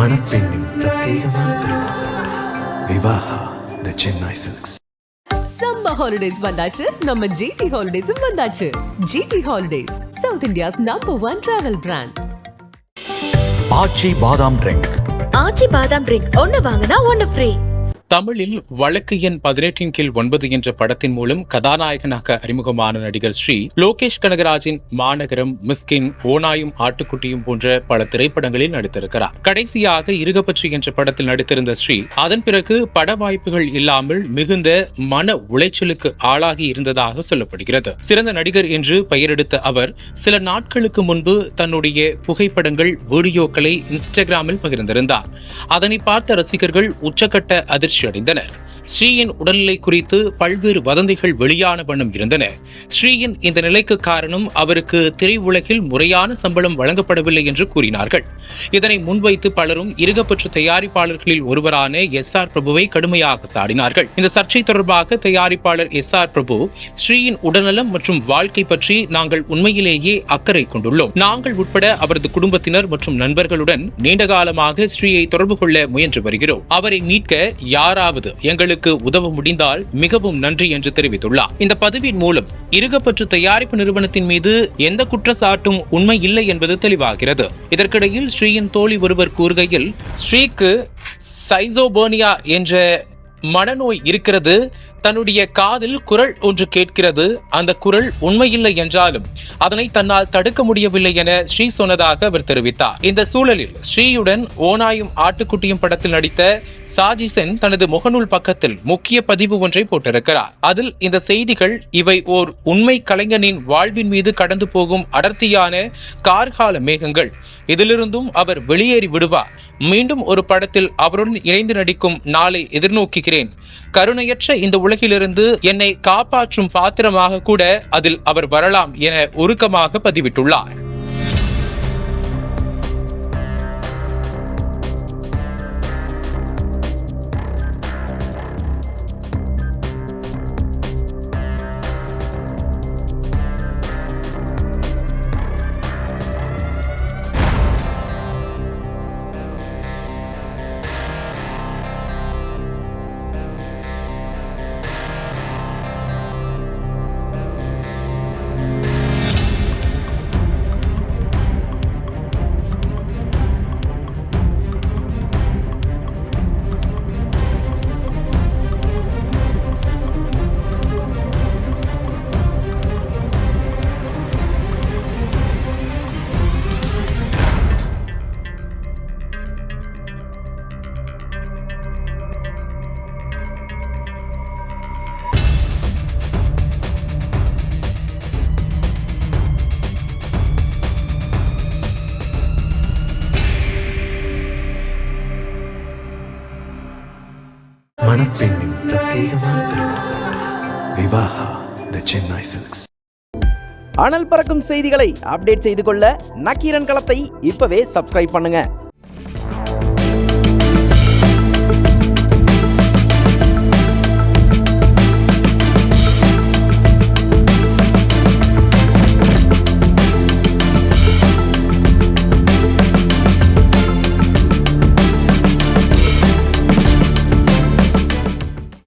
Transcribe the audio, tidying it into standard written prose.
மணப்பெண்ணின் பிரத்யேகமான திருமணம் Vivaha the Chennai silks. Summer holidays வந்தாச்சு, நம்ம ஜிடி ஹாலிடேஸும் வந்தாச்சு. GT holidays, south India's number 1 travel brand. Aachi Badam drink. ஆச்சி பாதாம் ட்ரிங்க் ஒன்னு வாங்கினா ஒன்னு ஃப்ரீ. தமிழில் வழக்கு எண் 18/9 என்ற படத்தின் மூலம் கதாநாயகனாக அறிமுகமான நடிகர் ஸ்ரீ லோகேஷ் கனகராஜின் மாநகரம், மிஸ்கின், ஓனாயும் ஆட்டுக்குட்டியும் போன்ற பல திரைப்படங்களில் நடித்திருக்கிறார். கடைசியாக இருகப்பற்றி என்ற படத்தில் நடித்திருந்த ஸ்ரீ அதன் பிறகு பட வாய்ப்புகள் இல்லாமல் மிகுந்த மன உளைச்சலுக்கு ஆளாகி இருந்ததாக சொல்லப்படுகிறது. சிறந்த நடிகர் என்று பெயரெடுத்த அவர் சில நாட்களுக்கு முன்பு தன்னுடைய புகைப்படங்கள், வீடியோக்களை இன்ஸ்டாகிராமில் பகிர்ந்திருந்தார். அதனை பார்த்த ரசிகர்கள் உச்சக்கட்ட அதிர்ச்சி அடைந்தனர். ஸ்ரீயின் உடல்நிலை குறித்து பல்வேறு வதந்திகள் வெளியான வண்ணம் இருந்தன. ஸ்ரீயின் இந்த நிலைக்கு காரணம் அவருக்கு திரையுலகில் முறையான சம்பளம் வழங்கப்படவில்லை என்று கூறினார்கள். இதனை முன்வைத்து பலரும் இருகப்பற்று தயாரிப்பாளர்களில் ஒருவரான SR பிரபுவை கடுமையாக சாடினார்கள். இந்த சர்ச்சை தொடர்பாக தயாரிப்பாளர் SR பிரபு, ஸ்ரீயின் உடல்நலம் மற்றும் வாழ்க்கை பற்றி நாங்கள் உண்மையிலேயே அக்கறை கொண்டுள்ளோம். நாங்கள் உட்பட அவரது குடும்பத்தினர் மற்றும் நண்பர்களுடன் நீண்டகாலமாக ஸ்ரீயை தொடர்பு கொள்ள முயன்று வருகிறோம். அவரை மீட்க யாராவது எங்களுக்கு உதவ முடிந்தால் மிகவும் நன்றி என்று தெரிவித்துள்ளார். இந்த பதிவின் மூலம் இருகப்பற்று தயாரிப்பு நிறுவனத்தின் மீது எந்த குற்றச்சாட்டும் உண்மை இல்லை என்பது தெளிவாகிறது. இதற்கிடையில் ஸ்ரீயின் தோழி ஒருவர் கூறுகையில், ஸ்ரீக்கு சைசோபர்னியா என்ற மனநோய் இருக்கிறது. தன்னுடைய காதில் குரல் ஒன்று கேட்கிறது. அந்த குரல் உண்மையில்லை என்றாலும் அதனை தன்னால் தடுக்க முடியவில்லை என ஸ்ரீ சொன்னதாக அவர் தெரிவித்தார். இந்த சூழலில் ஸ்ரீயுடன் ஓனாயும் ஆட்டுக்குட்டியும் படத்தில் நடித்த சாஜிசன் தனது முகநூல் பக்கத்தில் முக்கிய பதிவு ஒன்றை போட்டிருக்கிறார். அதில் இந்த செய்திகள் இவை ஓர் உண்மை கலைஞனின் வாழ்வின் மீது கடந்து போகும் அடர்த்தியான கார்கால மேகங்கள். இதிலிருந்தும் அவர் வெளியேறி விடுவார். மீண்டும் ஒரு படத்தில் அவருடன் இணைந்து நடிக்கும் நாளை எதிர்நோக்குகிறேன். கருணையற்ற இந்த உலகிலிருந்து என்னை காப்பாற்றும் பாத்திரமாக கூட அதில் அவர் வரலாம் என உருக்கமாக பதிவிட்டுள்ளார். மணப்பெண்ணின் பிரத்யேகமான திருமணம் விவாஹா தி சென்னை சில்க்ஸ். அனல் பறக்கும் செய்திகளை அப்டேட் செய்து கொள்ள நக்கீரன் களத்தை இப்பவே சப்ஸ்கிரைப் பண்ணுங்க.